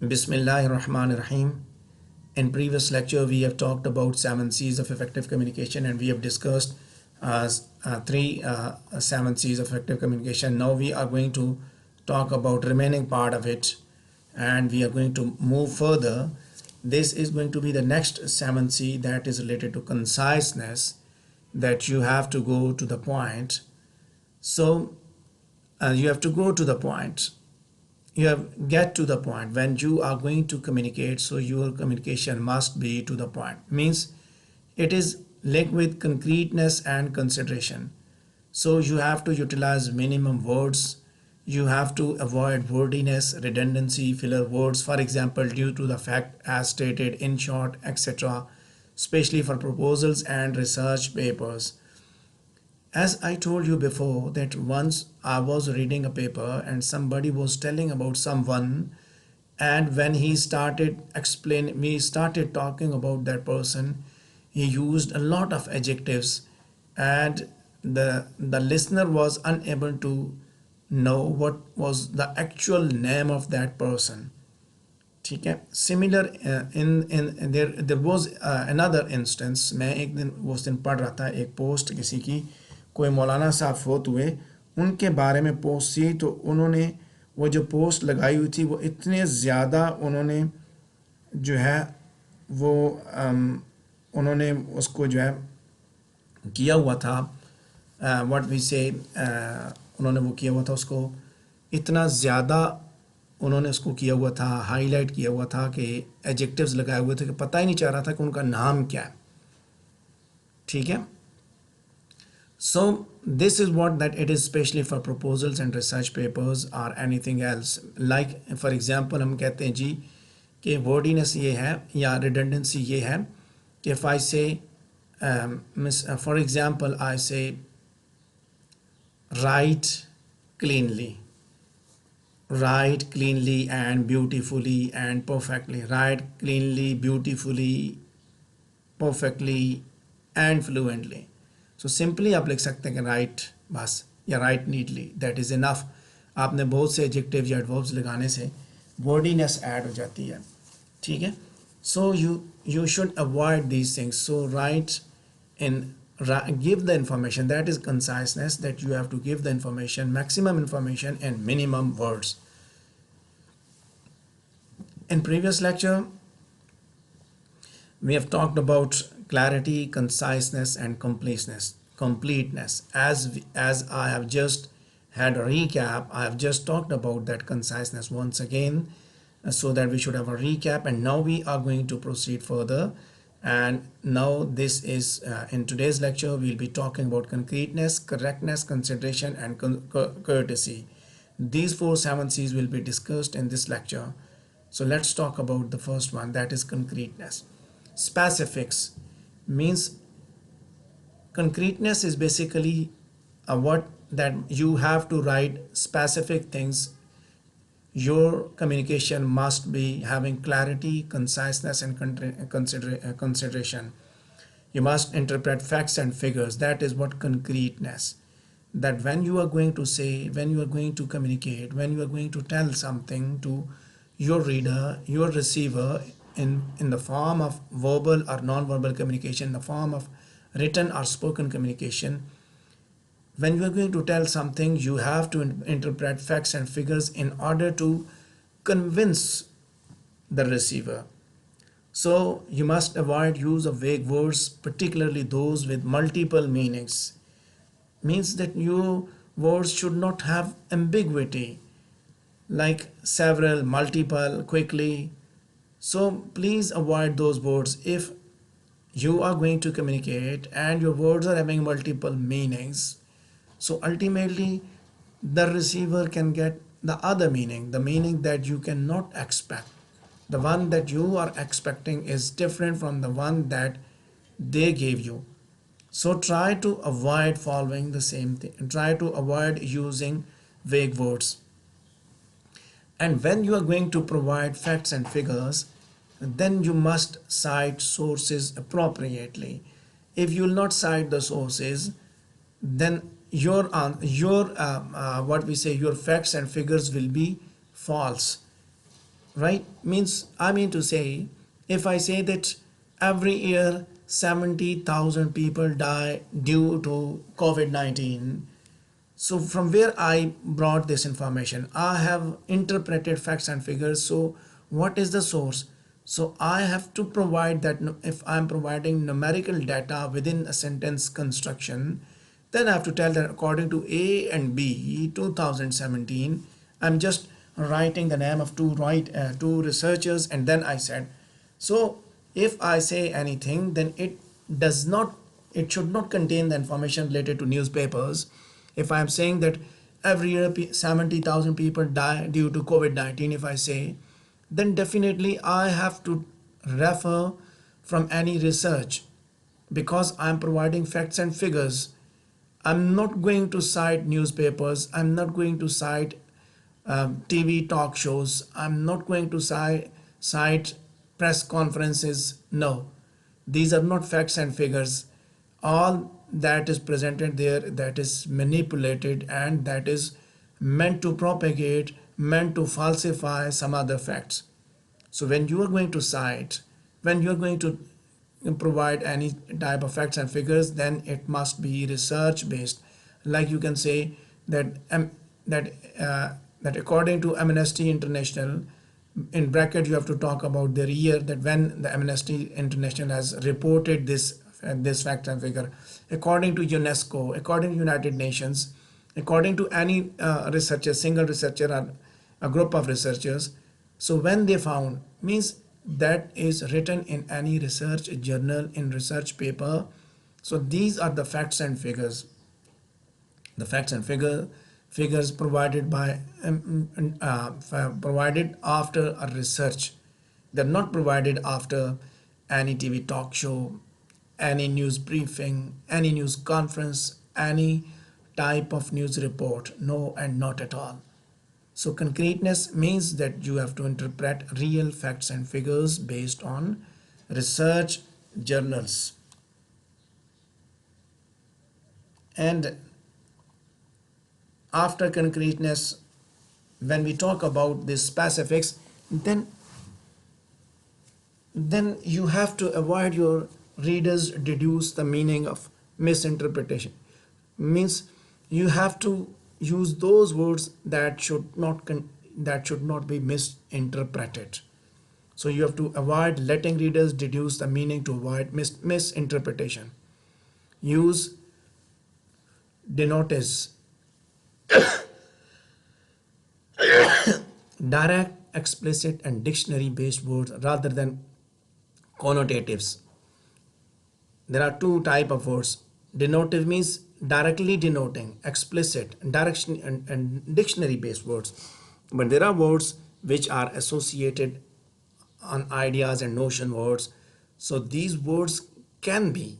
Bismillahirrahmanirrahim. In previous lecture, we have talked about 7 C's of effective communication, and we have discussed three 7 C's of effective communication. Now we are going to talk about remaining part of it, and we are going to move further. This is going to be the next 7 C that is related to conciseness, that you have to go to the point. So you have to go to the point. You have get to the point when you are going to communicate. So your communication must be to the point. Means it is linked with concreteness and consideration. So you have to utilize minimum words. You have to avoid wordiness, redundancy, filler words, for example, due to the fact, as stated, in short, etc., especially for proposals and research papers. As I told you before, that once I was reading a paper and somebody was telling about someone, and when he started explaining, we started talking about that person, he used a lot of adjectives, and the listener was unable to know what was the actual name of that person. ठीक है. Similar in there was another instance. मैं एक दिन उस दिन पढ़ रहा था एक पोस्ट किसी की, कोई मौलाना साहब फोत हुए, उनके बारे में पोस्ट थी. तो उन्होंने वो जो पोस्ट लगाई हुई थी वो इतने ज़्यादा उन्होंने जो है वो उन्होंने उसको जो है किया हुआ था, व्हाट वी से, उन्होंने वो किया हुआ था उसको इतना ज़्यादा उन्होंने उसको किया हुआ था, हाईलाइट किया हुआ था कि एडजेक्टिव्स लगाए हुए थे कि पता ही नहीं चल रहा था कि उनका नाम क्या है. ठीक है. So this is what that it is specially for proposals and research papers or anything else. Like for example हम कहते हैं जी कि wordiness ये है या redundancy ये है कि if I say for example I say write cleanly and beautifully and perfectly, write cleanly, beautifully, perfectly and fluently. So simply आप लिख सकते हैं कि write बस, या write neatly, that is enough. आपने बहुत से adjectives या adverbs लगाने से wordiness add हो जाती है. ठीक है. So you should avoid these things. So write in, give the information, that is conciseness, that you have to give the information, maximum information and minimum words. In previous lecture we have talked about clarity, conciseness and completeness. As I have just had a recap, I have just talked about that conciseness once again, so that we should have a recap, and now we are going to proceed further. And now this is in today's lecture we'll be talking about concreteness, correctness, consideration and courtesy. These 4 7 C's will be discussed in this lecture. So let's talk about the first one, that is concreteness. Specifics means concreteness is basically a what that you have to write specific things. Your communication must be having clarity, conciseness and consideration. You must interpret facts and figures. That is what concreteness. That when you are going to say, when you are going to communicate, when you are going to tell something to your reader, your receiver, in the form of verbal or non-verbal communication, in the form of written or spoken communication, when you are going to tell something, you have to interpret facts and figures in order to convince the receiver. So you must avoid use of vague words, particularly those with multiple meanings. Means that your words should not have ambiguity, like several, multiple, quickly. So please avoid those words. If you are going to communicate and your words are having multiple meanings, so ultimately the receiver can get the other meaning, the meaning that you cannot expect. The one that you are expecting is different from the one that they gave you. So try to avoid following the same thing, and try to avoid using vague words. And when you are going to provide facts and figures, then you must cite sources appropriately. If you will not cite the sources, then your what we say, your facts and figures will be false. right? Means I mean to say, if I say that every year 70,000 people die due to COVID-19, so from where I brought this information, I have interpreted facts and figures. So what is the source? So I have to provide that. If I'm providing numerical data within a sentence construction, then I have to tell that according to A and B 2017, I'm just writing the name of two researchers, and then I said, so if I say anything, then does not it should not contain the information related to newspapers. If I am saying that every year 70,000 people die due to COVID-19, if I say, then definitely I have to refer from any research, because I am providing facts and figures. I'm not going to cite newspapers. I'm not going to cite TV talk shows. I'm not going to cite press conferences. No, these are not facts and figures. All that is presented there, that is manipulated, and that is meant to propagate, meant to falsify some other facts. So when you are going to cite, when you are going to provide any type of facts and figures, then it must be research based. Like you can say that that that according to Amnesty International, in bracket you have to talk about the year that when the Amnesty International has reported this fact and figure, according to UNESCO, according to United Nations, according to any researcher, single researcher or a group of researchers. So when they found, means that is written in any research journal, in research paper. So these are the facts and figures. The facts and figures provided by provided after a research. They're not provided after any TV talk show, any news briefing, any news conference, any type of news report. No, and not at all. So concreteness means that you have to interpret real facts and figures based on research journals. And after concreteness, when we talk about the specifics, then you have to avoid your readers deduce the meaning of misinterpretation. Means you have to use those words that should not be misinterpreted. So you have to avoid letting readers deduce the meaning to avoid misinterpretation. Use denotes, direct, explicit, and dictionary-based words rather than connotatives. There are two type of words. Denotive means directly denoting, explicit, direction, and dictionary-based words. But there are words which are associated on ideas and notion words. So these words can be,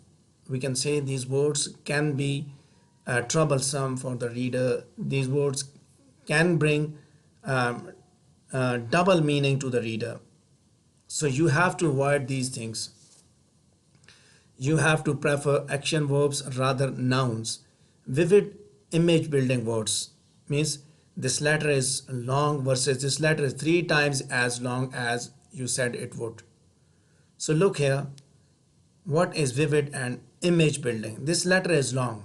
we can say these words can be troublesome for the reader. These words can bring double meaning to the reader. So you have to avoid these things. You have to prefer action verbs rather nouns. Vivid image building words means this letter is long versus this letter is three times as long as you said it would. So look here, what is vivid and image building? This letter is long.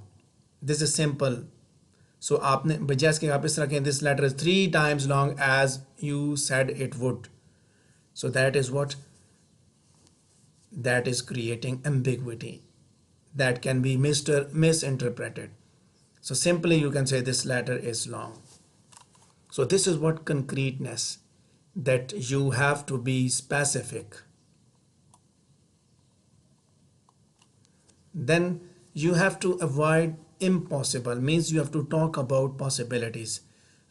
This is simple. So आपने बजाय के आप इस तरह this letter is three times long as you said it would. So that is what, that is creating ambiguity that can be misinterpreted. So simply you can say this letter is long. So this is what concreteness, that you have to be specific. Then you have to avoid impossible, means you have to talk about possibilities.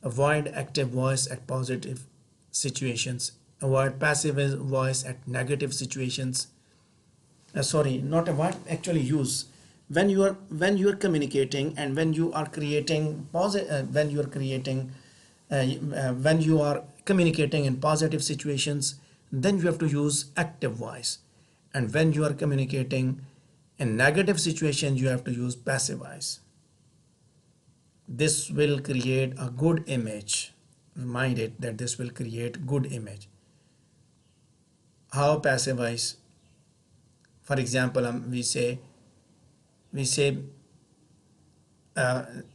Avoid active voice at positive situations. Avoid passive voice at negative situations. Sorry, not avoid, actually use. When you are communicating and when you are creating when you are communicating in positive situations, then you have to use active voice. And when you are communicating in negative situations, you have to use passive voice. This will create a good image. Remind it that this will create good image. how passive voice, for example, we say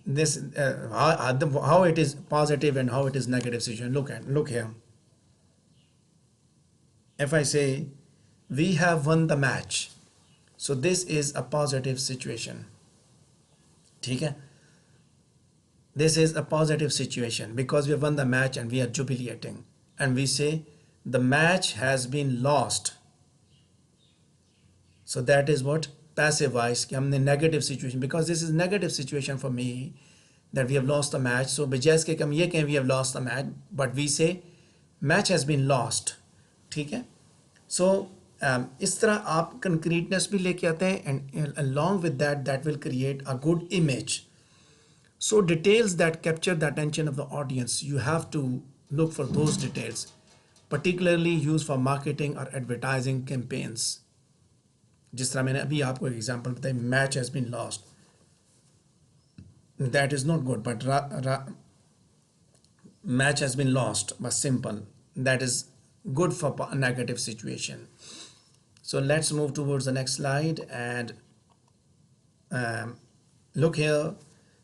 this how it is positive and how it is negative situation. Look here. If I say we have won the match, so this is a positive situation. ठीक है? This is a positive situation because we won the match and we are jubilating. And we say the match has been lost. So that is what passive voice कि हमने negative situation, because this is negative situation for me that we have lost the match. So बजाय के हम ये कहें we have lost the match, but we say match has been lost. ठीक है? So इस तरह आप concreteness भी लेके आते हैं, and along with that, that will create a good image. So details that capture the attention of the audience, you have to look for those details, particularly used for marketing or advertising campaigns. जिस तरह मैंने अभी आपको example बताया, match has been lost, that is not good, but match has been lost, but simple, that is good for a negative situation. So let's move towards the next slide and look here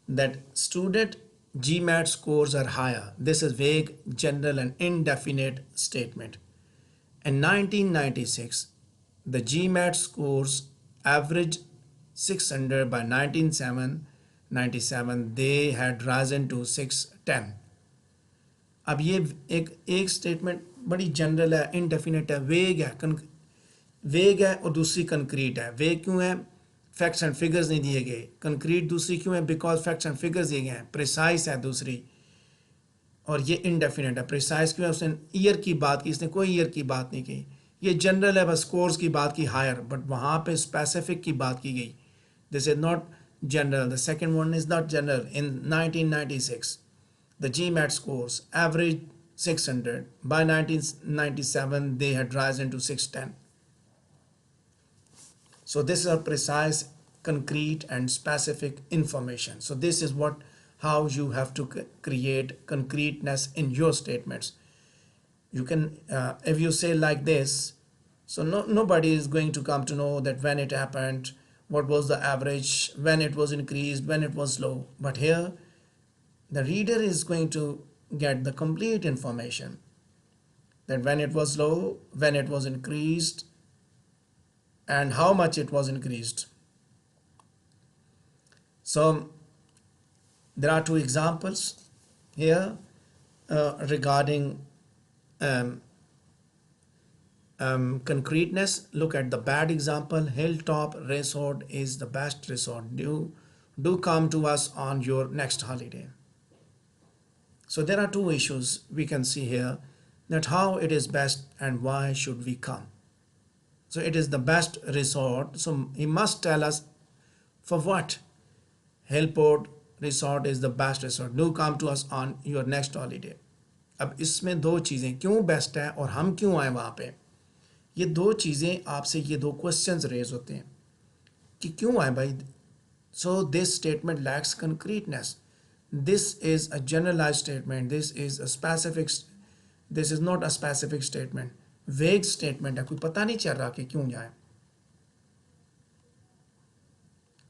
that student GMAT scores are higher. This is vague, general and indefinite statement. In 1996, the GMAT scores averaged 600. By 1997 they had risen to 610. अब ये एक statement बड़ी general है, indefinite है, वेग है और दूसरी कंक्रीट है. वेग क्यों है? फैक्ट्स एंड फिगर्स नहीं दिए गए. कंक्रीट दूसरी क्यों है? बिकॉज फैक्ट्स एंड फिगर्स दिए गए हैं. प्रिसाइज है दूसरी, और ये इनडेफिनेट है. प्रिसाइज क्यों है? उसने ईयर की बात की, इसने कोई ईयर की बात नहीं की. ये जनरल है, बस स्कोर्स की बात की हायर, बट वहाँ पे स्पेसिफिक की बात की गई. This is not general. The second one is not general. In 1996 the GMAT scores averaged 600. By 1997 they had risen to 610. So this is a precise, concrete and specific information. So this is what how you have to create concreteness in your statements. You can if you say like this, so nobody is going to come to know that when it happened, what was the average, when it was increased, when it was low. But here the reader is going to get the complete information, that when it was low, when it was increased, and how much it was increased. So there are two examples here regarding concreteness. Look at the bad example. Hilltop Resort is the best resort. Do come to us on your next holiday. So there are two issues we can see here, that how it is best and why should we come. So it is the best resort, so he must tell us for what. Hillport Resort is the best resort. Do come to us on your next holiday. अब इसमें दो चीज़ें, क्यों best है और हम क्यों आए वहाँ पे, ये दो चीज़ें आपसे, ये दो क्वेश्चंस रेज होते हैं कि क्यों आए भाई. So this statement lacks concreteness. This is a generalized statement. This is a specific. This is not a specific statement. Vague statement है, कोई पता नहीं चल रहा कि क्यों जाए.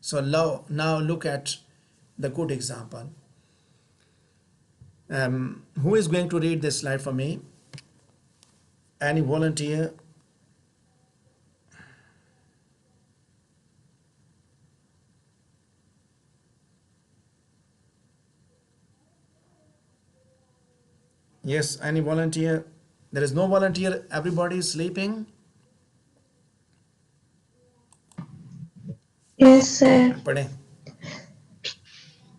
So now look at the good example. Who is going to read this slide for me? Any volunteer? Yes, any volunteer? There is no volunteer. Everybody is sleeping. Yes, sir. पढ़ें.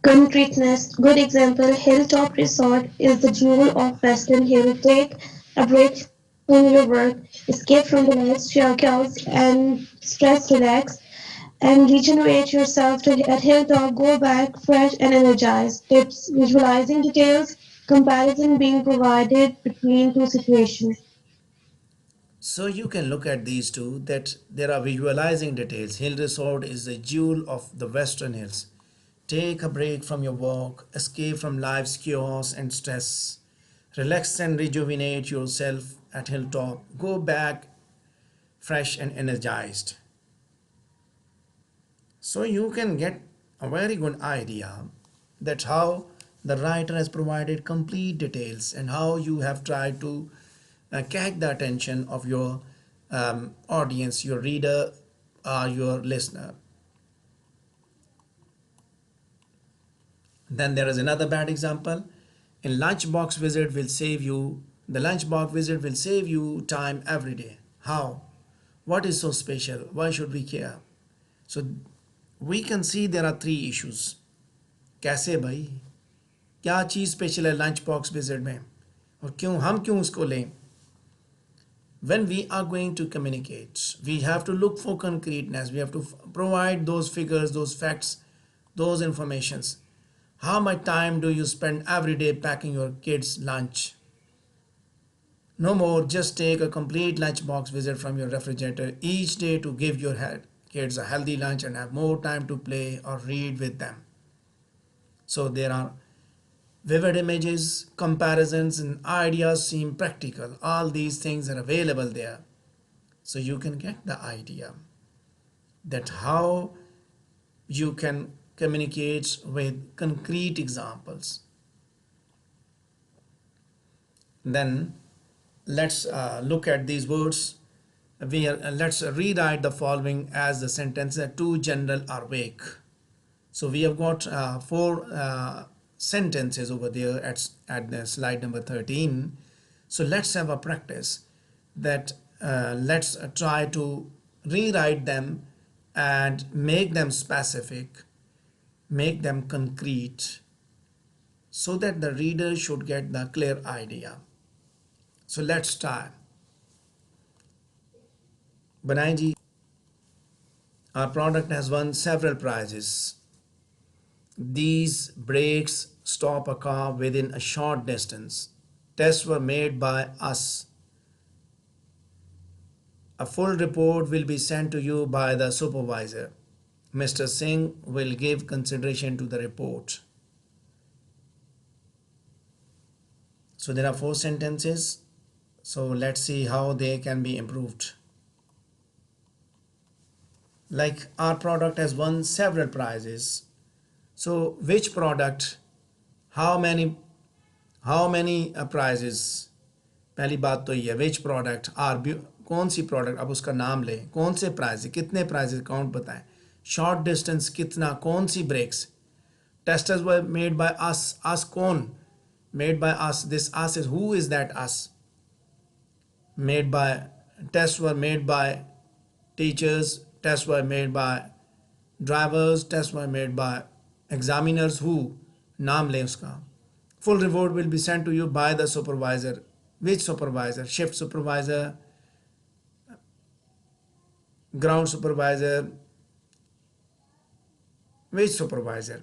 Concreteness. Good example. Hilltop Resort is the jewel of Western Hill. Take a break from your work, escape from the night's chaos and stress, relax, and regenerate yourself at Hilltop. Go back fresh and energized. Tips: visualizing details, comparison being provided between two situations. So you can look at these two, that there are visualizing details. Hill Resort is the jewel of the Western Hills. Take a break from your work, escape from life's chaos and stress. Relax and rejuvenate yourself at Hilltop. Go back fresh and energized. So you can get a very good idea that how the writer has provided complete details and how you have tried to catch the attention of your audience, your reader, your listener. Then there is another bad example. In lunchbox visit will save you, the lunchbox visit will save you time every day. How? What is so special? Why should we care? So we can see there are three issues. कैसे भाई, क्या चीज़ special है lunch box visit में और क्यों हम क्यों उसको लें? When we are going to communicate, we have to look for concreteness. We have to provide those figures, those facts, those informations. How much time do you spend every day packing your kids' lunch? No more, just take a complete lunchbox visit from your refrigerator each day to give your kids a healthy lunch and have more time to play or read with them. So there are vivid images, comparisons, and ideas seem practical. All these things are available there. So you can get the idea that how you can communicate with concrete examples. Then let's look at these words. Let's rewrite the following as the sentence: too general or vague. So we have got four sentences over there at the slide number 13. So let's have a practice that let's try to rewrite them and make them specific, make them concrete, so that the reader should get the clear idea. So let's try. बनाएं जी. Our product has won several prizes. These brakes stop a car within a short distance. Tests were made by us. A full report will be sent to you by the supervisor. Mr. Singh will give consideration to the report. So there are four sentences. So let's see how they can be improved. Like, our product has won several prizes. So which product, how many prizes? पहली बात तो ये, which product are, कौन सी product, अब उसका नाम लें, कौन से प्राइज, कितने प्राइजेस काउंट बताएं, शॉर्ट डिस्टेंस कितना, कौन सी breaks, testers were made by us कौन, made by us, this us is, who is that us, made by, test were made by teachers, test were made by drivers, test were made by examiners, who, नाम लें उसका. Full report will be sent to you by the supervisor. Which supervisor? Shift supervisor, ground supervisor, which supervisor?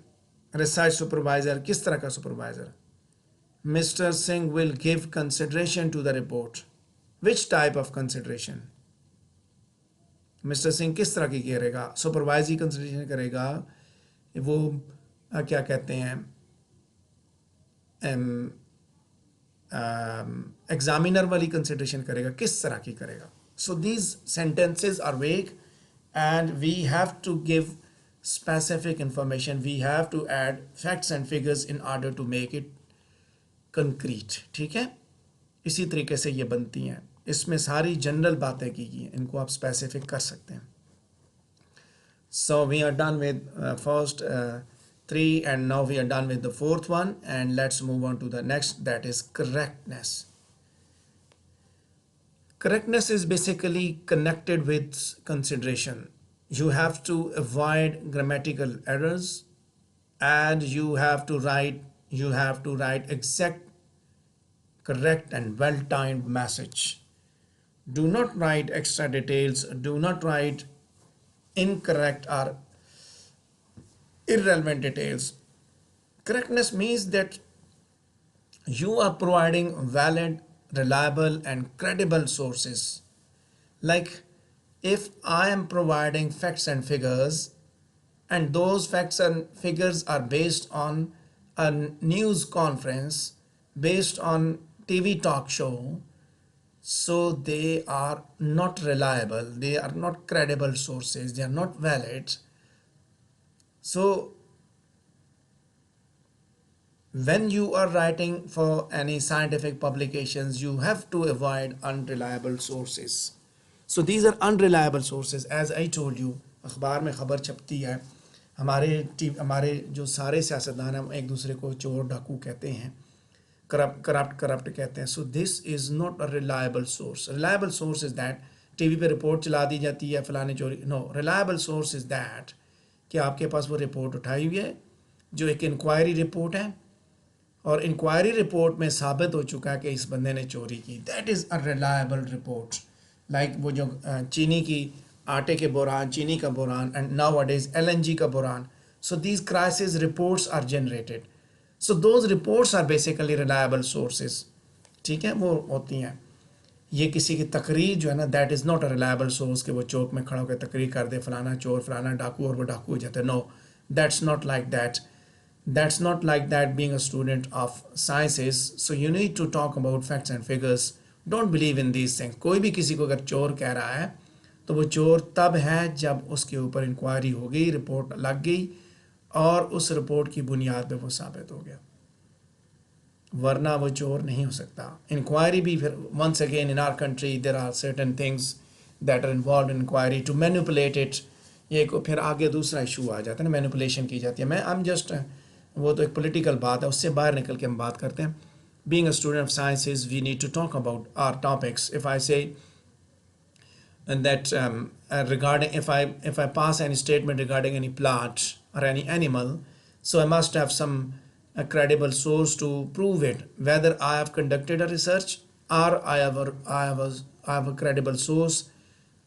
Research supervisor, किस तरह का supervisor? Mr. Singh will give consideration to the report. Which type of consideration? Mr. Singh किस तरह की करेगा? Supervisory consideration करेगा, वो क्या कहते हैं, एग्जामिनर वाली कंसिडरेशन करेगा, किस तरह की करेगा. So these sentences are vague and we have to give specific information. We have to add facts and figures in order to make it concrete. ठीक है, इसी तरीके से ये बनती हैं. इसमें सारी जनरल बातें की गई हैं, इनको आप स्पेसिफिक कर सकते हैं. So we are done with first three, and now we are done with the fourth one, and let's move on to the next, that is correctness. Correctness is basically connected with consideration. You have to avoid grammatical errors, and you have to write exact, correct and well-timed message. Do not write extra details, do not write incorrect or irrelevant details. Correctness means that you are providing valid, reliable and credible sources. Like, if I am providing facts and figures, and those facts and figures are based on a news conference, based on TV talk show, so they are not reliable, they are not credible sources, they are not valid. So when you are writing for any scientific publications, you have to avoid unreliable sources. So these are unreliable sources. As I told you, अखबार में खबर छपती है, हमारे जो सारे सियासतदान हम एक दूसरे को चोर डाकू कहते हैं, करप्ट कहते हैं. So this is not a reliable source. Reliable source is that TV पे रिपोर्ट चला दी जाती है फलाने चोरी. No, reliable source is that कि आपके पास वो रिपोर्ट उठाई हुई है जो एक इंक्वायरी रिपोर्ट है, और इंक्वायरी रिपोर्ट में साबित हो चुका है कि इस बंदे ने चोरी की. That is a reliable report. Like वो जो चीनी की आटे के बुरान, चीनी का बुरान, एंड नाउ अडेज LNG का बुरान. So these crisis reports are generated. So those reports are basically reliable sources. ठीक है, वो होती हैं. ये किसी की तकरीर जो है ना, that is not a reliable source कि वो चौक में खड़ा होकर तकरीर कर दे फलाना चोर फलाना डाकू और वो डाकू हो जाते. No, that's not like that. That's not like that being a student of sciences. So you need to talk about facts and figures. Don't believe in these things. कोई भी किसी को अगर चोर कह रहा है तो वो चोर तब है जब उसके ऊपर इंक्वायरी हो गई, रिपोर्ट लग गई और उस रिपोर्ट की बुनियाद पे वो साबित हो गया, वरना वो चोर नहीं हो सकता. इंक्वायरी भी फिर once again in our country there are certain things that are involved in inquiry to manipulate it. ये को फिर आगे दूसरा इशू आ जाता है ना, मैनिपुलेशन की जाती है. मैं आई एम जस्ट, वो तो एक पॉलिटिकल बात है, उससे बाहर निकल के हम बात करते हैं. Being a student of sciences we need to talk about our topics. If I say that regarding, if I pass any statement regarding any plant or any animal, so I must have some a credible source to prove it, whether I have conducted a research or I have a credible source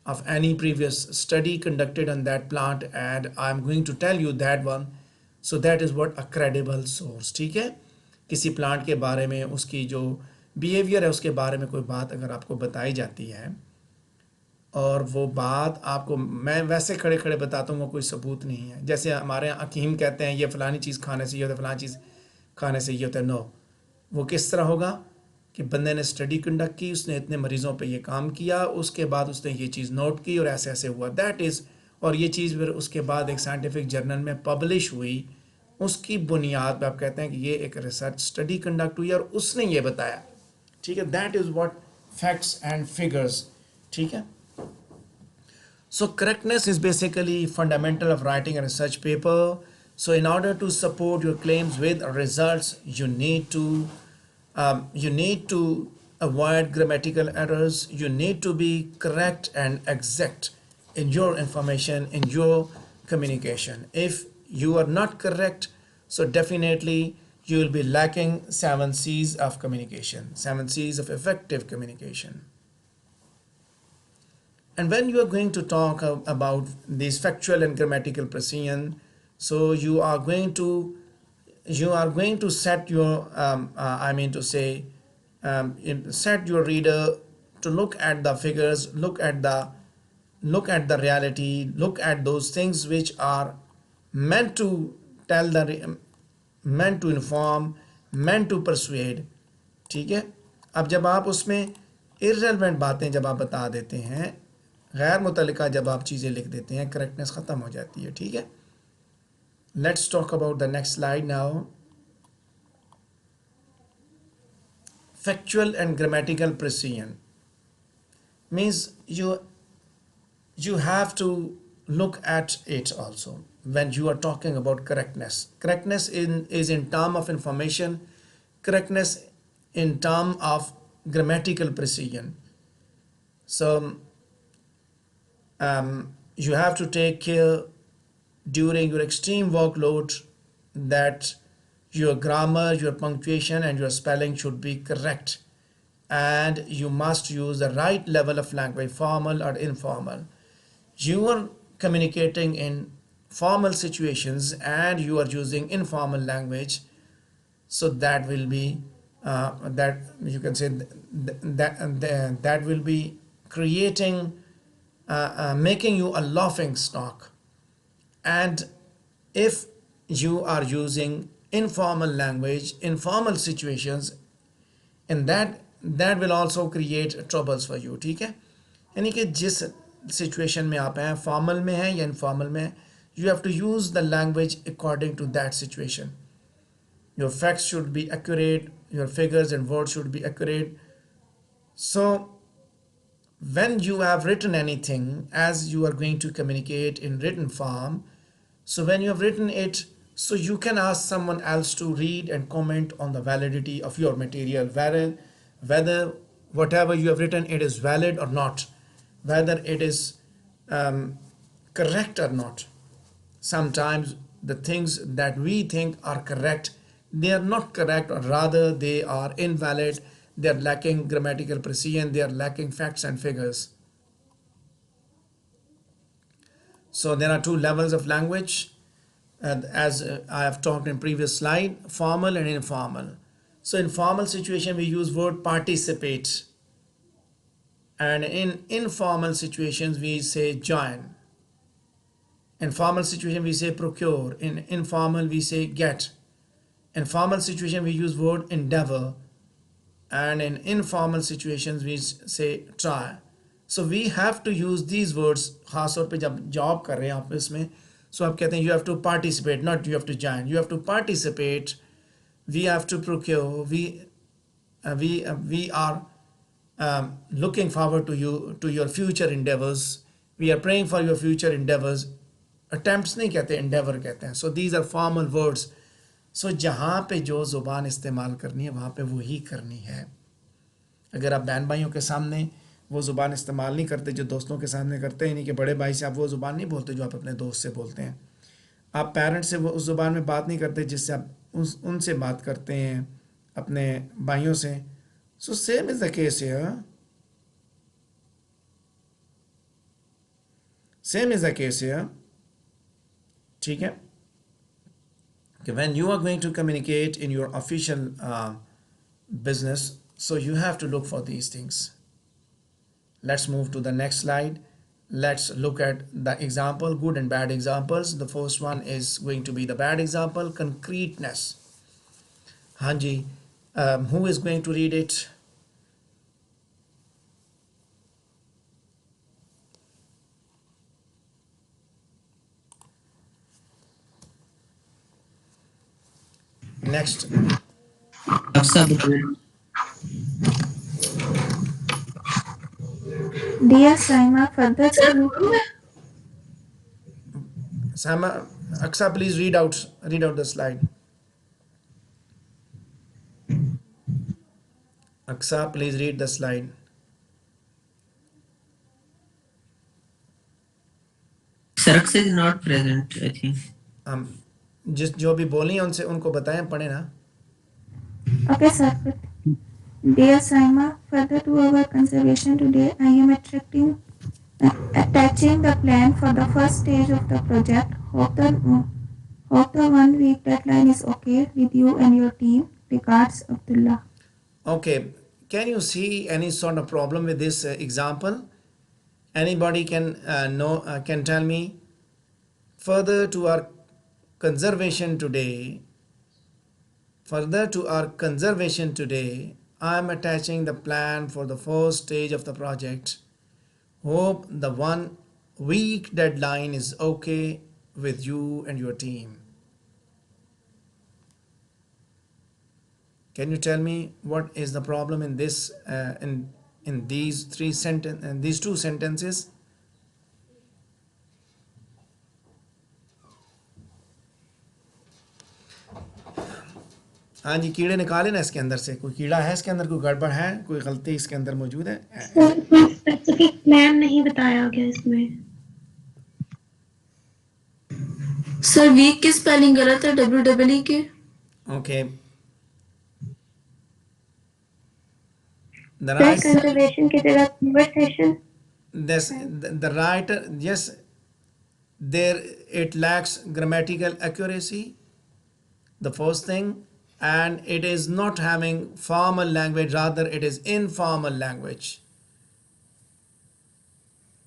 of any previous study conducted on that plant and I'm going to tell you that one. So that is what a credible source. ठीक है, किसी plant के बारे में उसकी जो behaviour है उसके बारे में कोई बात अगर आपको बताई जाती है और वो बात आपको मैं वैसे खड़े खड़े बताता हूँ, कोई सबूत नहीं है. जैसे हमारे यहाँ हकीम कहते हैं ये फ़लानी चीज़ खाने से ये होता है, फ़लानी चीज़ खाने से ये होता है. नो, वो किस तरह होगा कि बंदे ने स्टडी कंडक्ट की, उसने इतने मरीज़ों पे ये काम किया, उसके बाद उसने ये चीज़ नोट की और ऐसे ऐसे हुआ. दैट इज़, और ये चीज़ फिर उसके बाद एक साइंटिफिक जर्नल में पब्लिश हुई. उसकी बुनियाद पे आप कहते हैं कि ये एक रिसर्च स्टडी कंडक्ट हुई और उसने ये बताया. ठीक है, that is what facts and figures. ठीक है. So correctness is basically fundamental of writing a research paper. So in order to support your claims with results, you need to avoid grammatical errors. You need to be correct and exact in your information, in your communication. If you are not correct, so definitely you will be lacking 7 C's of communication, 7 C's of effective communication. And when you are going to talk about these factual and grammatical precision, so you are going to set your I mean to say set your reader to look at the figures, look at the reality, look at those things which are meant to tell meant to inform, meant to persuade. ठीक है. अब जब आप उसमें irrelevant बातें जब आप बता देते हैं, गैर मुतल्लिका जब आप चीज़ें लिख देते हैं, करेक्टनेस ख़त्म हो जाती है. ठीक है. Let's talk about the next slide now. Factual and grammatical precision means you have to look at it also when you are talking about correctness. Correctness is in term of information, correctness in term of grammatical precision. So you have to take care during your extreme workload that your grammar, your punctuation and your spelling should be correct, and you must use the right level of language, formal or informal. You are communicating in formal situations and you are using informal language, so that will be that you can say that will be creating making you a laughing stock. And if you are using informal language, informal situations, in that will also create troubles for you. ठीक है, यानी कि जिस situation में आप हैं, formal में है या इनफॉर्मल में है, you have to use the language according to that situation. Your facts should be accurate, your figures and words should be accurate. So when you have written anything, as you are going to communicate in written form, so when you have written it, so you can ask someone else to read and comment on the validity of your material, whether whatever you have written it is valid or not, whether it is correct or not. Sometimes the things that we think are correct, they are not correct, or rather they are invalid, they are lacking grammatical precision, they are lacking facts and figures. So there are two levels of language, as I have talked in previous slide, formal and informal. So in formal situation we use word participate, and in informal situations we say join. In formal situation we say procure, in informal we say get. In formal situation we use word endeavor, and in informal situations we say try. So we have to use these words, खास तौर पे जब job कर रहे हैं office में, so आप कहते हैं you have to participate, not you have to join, you have to participate, we have to procure, we are looking forward to you, to your future endeavors, we are praying for your future endeavors. Attempts नहीं कहते, endeavor कहते हैं. So these are formal words. So जहाँ पे जो ज़ुबान इस्तेमाल करनी है वहाँ पे वही करनी है. अगर आप बहन भाइयों के सामने वो ज़ुबान इस्तेमाल नहीं करते जो दोस्तों के सामने करते हैं, नहीं कि बड़े भाई से आप वो ज़ुबान नहीं बोलते जो आप अपने दोस्त से बोलते हैं. आप पेरेंट्स से वो उस ज़ुबान में बात नहीं करते जिससे आप उनसे बात करते हैं अपने भाइयों से. So same is the case here. Same is the case here. ठीक है. Okay, when you are going to communicate in your official business, so you have to look for these things. Let's move to the next slide. Let's look at the example, good and bad examples. The first one is going to be the bad example, concreteness. Hanji, who is going to read it? Next. Dear Saima, further to Sama, Aksa, please read out the slide. Aksa, please read the slide. Saraksa is not present, I think. जिस जो भी बोली हैं उनसे उनको बताएं, पढ़े ना. Okay, sir. Dear Saima, further to our conservation today, I am attaching the plan for the first stage of the project. Hope the 1 week deadline is okay with you and your team. Regards, Abdullah. Okay, can you see any sort of problem with this example? Anybody can can tell me? Further to our conservation today, I am attaching the plan for the first stage of the project. Hope the 1 week deadline is okay with you and your team. Can you tell me what is the problem in this in these these two sentences? हाँ जी, कीड़े निकाले ना इसके अंदर से. कोई कीड़ा है इसके अंदर, कोई गड़बड़ है, कोई गलती इसके अंदर मौजूद है? कोई स्पेसिफिक प्लान नहीं बताया गया इसमें. सर वीक की स्पेलिंग गलत है, WWE के. Okay. The Sir, right, conservation की जगह conversation. the writer, yes, there it lacks grammatical accuracy, the first thing, and it is not having formal language, rather it is informal language.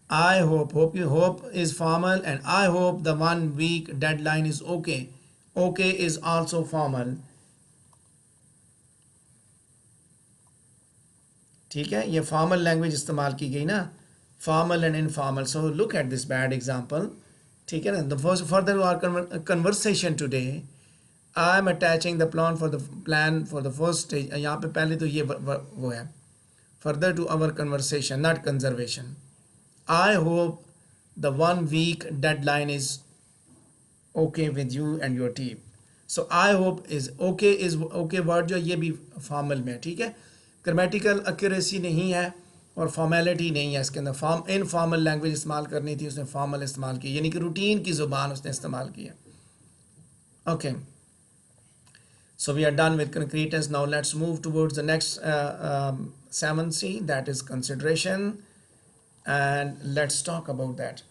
I hope is formal, and I hope the 1 week deadline is okay. Okay is also formal. ठीक है, ये formal language इस्तेमाल की गई ना, formal and informal. So look at this bad example. ठीक है ना. The first further our conversation today, I am attaching the plan for the first stage. यहाँ पे पहले तो ये वो है, further to our conversation, not conservation. I hope the 1 week deadline is okay with you and your team. So I hope is okay word जो ये भी फॉर्मल में है. ठीक है, ग्रामेटिकल एक्यूरेसी नहीं है और फॉर्मेलिटी नहीं है इसके अंदर. इनफॉर्मल लैंग्वेज इस्तेमाल करनी थी, उसने फॉर्मल इस्तेमाल की, यानी कि रूटीन की ज़ुबान उसने इस्तेमाल की है. Okay, so we are done with concreteness. Now let's move towards the next 7C, that is consideration, and let's talk about that.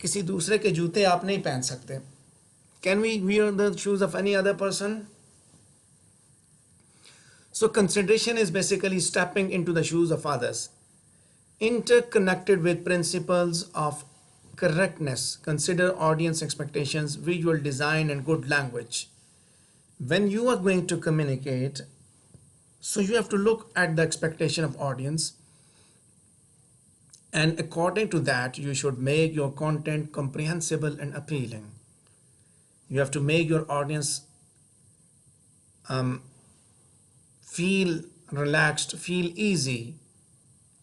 किसी दूसरे के जूते आप नहीं पहन सकते. Can we wear the shoes of any other person? So consideration is basically stepping into the shoes of others, interconnected with principles of correctness. Consider audience expectations, visual design, and good language. When you are going to communicate, so you have to look at the expectation of audience, and according to that you should make your content comprehensible and appealing. You have to make your audience feel relaxed, feel easy,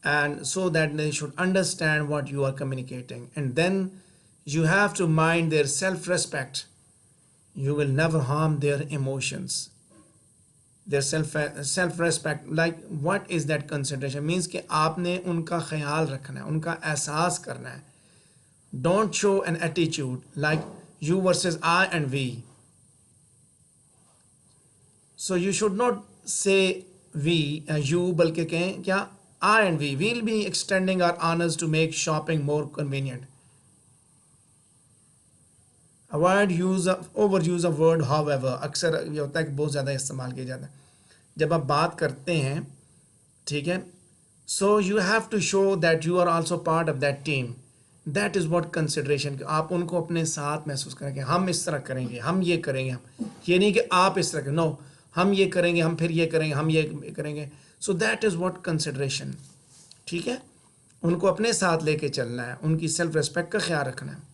and so that they should understand what you are communicating. And then you have to mind their self-respect. You will never harm their emotions, their self-respect. Like, what is that consideration? Means कि आपने उनका ख्याल रखना है, उनका एहसास करना है. Don't show an attitude like you versus I and we. So you should not say we, you, बल्कि कहें क्या, I and we will be extending our honors to make shopping more convenient. Avoid overuse of word however. अक्सर ये होता है कि बहुत ज़्यादा इस्तेमाल किया जाता है जब आप बात करते हैं. ठीक है, so you have to show that you are also part of that team. That is what consideration. आप उनको अपने साथ महसूस करेंगे, हम इस तरह करेंगे, हम ये करेंगे. हम ये नहीं कि आप इस तरह, नो, हम ये करेंगे, हम फिर ये करेंगे, हम ये करेंगे. So that is what consideration. ठीक है, उनको अपने साथ लेके चलना है, उनकी सेल्फ रिस्पेक्ट का ख्याल रखना है.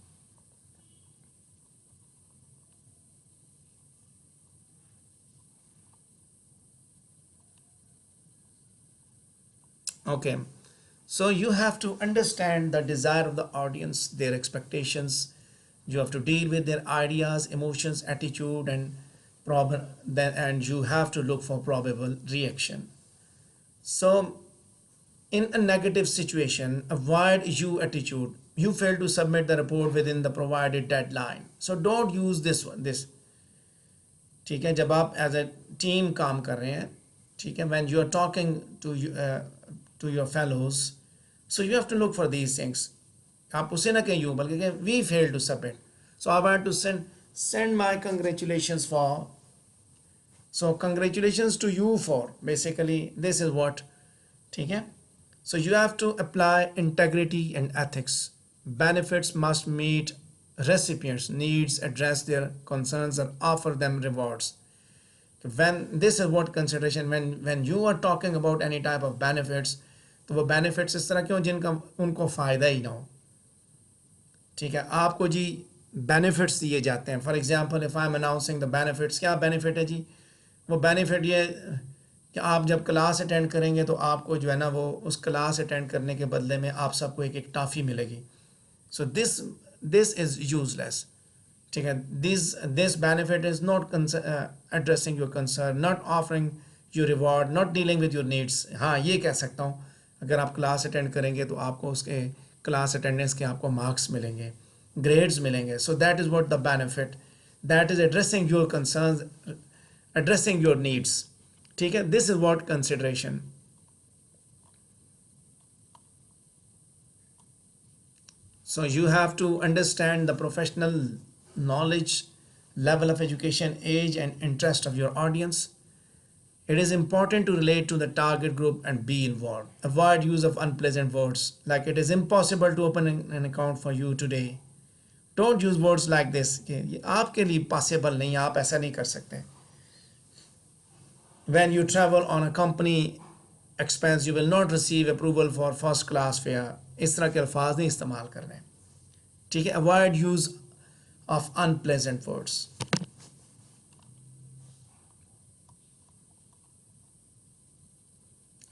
Okay, so you have to understand the desire of the audience, their expectations. You have to deal with their ideas, emotions, attitude, and you have to look for probable reaction. So in a negative situation, avoid you attitude. You fail to submit the report within the provided deadline. So don't use this. ठीक है, जब आप as a team काम कर रहे हैं, ठीक है, when you are talking to your fellows, so you have to look for these things. आप उसे ना कहें you, बल्कि कहें we failed to submit. So I want to send my congratulations for. So congratulations to you for, basically this is what. ठीक है, so you have to apply integrity and ethics. Benefits must meet recipients' needs, address their concerns, and offer them rewards. When this is what consideration, when you are talking about any type of benefits, तो वो benefits इस तरह के हो जिनका उनको फ़ायदा ही ना हो. ठीक है, आपको जी benefits दिए जाते हैं. For example if I am announcing the benefits, क्या बेनिफिट है जी? वो बेनिफिट ये कि आप जब क्लास अटेंड करेंगे तो आपको जो है ना वो उस क्लास अटेंड करने के बदले में आप सबको एक टॉफ़ी मिलेगी. सो दिस इज़ यूजलेस. ठीक है, this benefit is not addressing your concern, not offering your reward, not dealing with your needs. हाँ, ये कह सकता हूँ, अगर आप क्लास अटेंड करेंगे तो आपको उसके क्लास अटेंडेंस के आपको मार्क्स मिलेंगे, ग्रेड्स मिलेंगे. So that is what the benefit, that is addressing your concerns, addressing your needs. ठीक है, this is what consideration. So you have to understand the professional knowledge, level of education, age, and interest of your audience. It is important to relate to the target group and be involved. Avoid use of unpleasant words like it is impossible to open an account for you today. Don't use words like this कि ये आपके लिए possible नहीं, आप ऐसा नहीं कर सकते. when you travel on a company expense you will not receive approval for first class fare. इस तरह के अल्फाज नहीं इस्तेमाल करने, ठीक है. Avoid use of unpleasant words.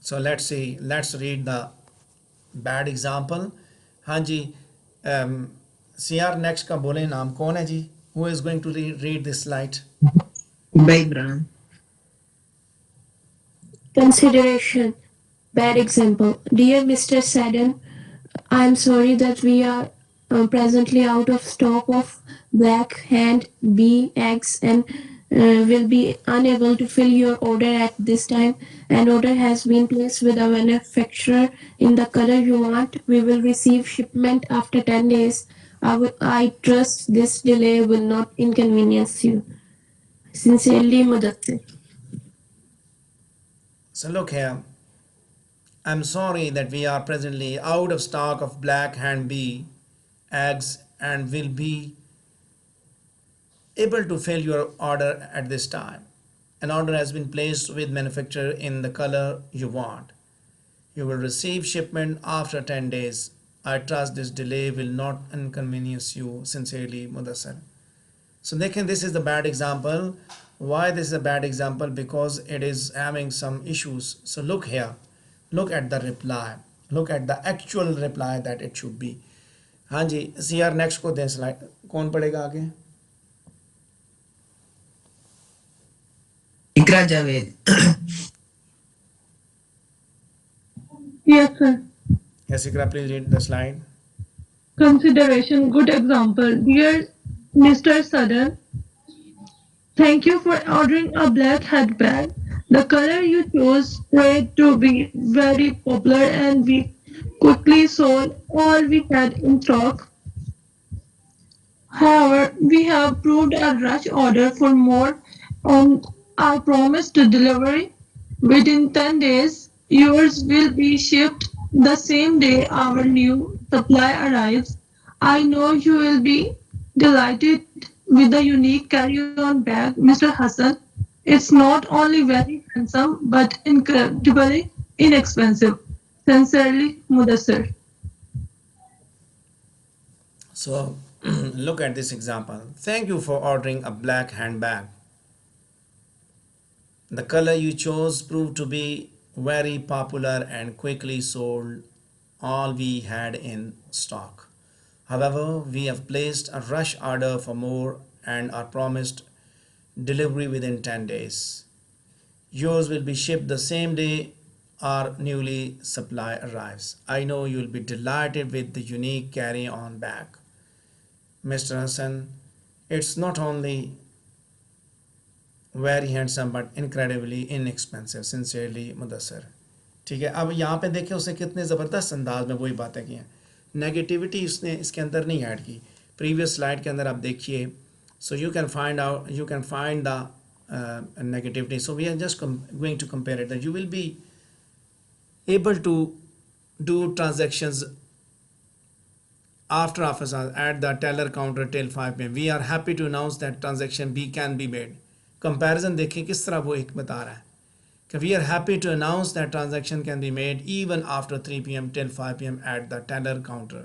So let's see, let's read the bad example. हाँ जी, CR next का बोले नाम कौन है जी? Who is going to read this slide? By Ibrahim. Consideration. Bad example. Dear Mr. Sadden, I am sorry that we are presently out of stock of black hand bee eggs and will be unable to fill your order at this time. An order has been placed with a manufacturer in the color you want. We will receive shipment after 10 days. I trust this delay will not inconvenience you. Sincerely, Mudathir. So look here, I'm sorry that we are presently out of stock of black hand bee eggs and will be able to fill your order at this time. An order has been placed with manufacturer in the color you want. You will receive shipment after 10 days. I trust this delay will not inconvenience you. Sincerely, Mudassar. So देखें, this is the bad example. Why this is a bad example? Because it is having some issues. So look here, look at the reply, look at the actual reply that it should be. हाँ जी, CR next को दें slide. कौन पढ़ेगा आगे? Ikra Javed. Yes, sir. Yes, Ikra, please read the slide. Consideration, good example. Dear Mr. Sudden, thank you for ordering a black headband. The color you chose proved to be very popular and we quickly sold all we had in stock. However, we have proved a rush order for more on our promise to delivery. Within 10 days, yours will be shipped the same day our new supply arrives. I know you will be delighted with the unique carry-on bag, Mr. Hassan. It's not only very handsome but incredibly inexpensive. Sincerely, Mudassir. So look at this example. Thank you for ordering a black handbag. The color you chose proved to be very popular and quickly sold all we had in stock. However, we have placed a rush order for more and are promised delivery within 10 days. Yours will be shipped the same day our newly supply arrives. I know you will be delighted with the unique carry-on bag. Mr. Hassan, it's not only very handsome but incredibly inexpensive. Sincerely, Mudassir. ठीक है, अब यहाँ पे देखें उसने कितने ज़बरदस्त अंदाज में वही बातें की हैं. नेगेटिविटी उसने इसके अंदर नहीं ऐड की. प्रीवियस स्लाइड के अंदर आप देखिए, so you can find the negativity. So we are just going to compare it, that you will be able to do transactions after office hours at the teller counter till 5 p.m. We are happy to announce that transaction B can be made. Comparison देखें किस तरह वो एक बता रहा है कि we are happy to announce that transaction can be made even after 3 p.m. till 5 p.m. at the teller counter.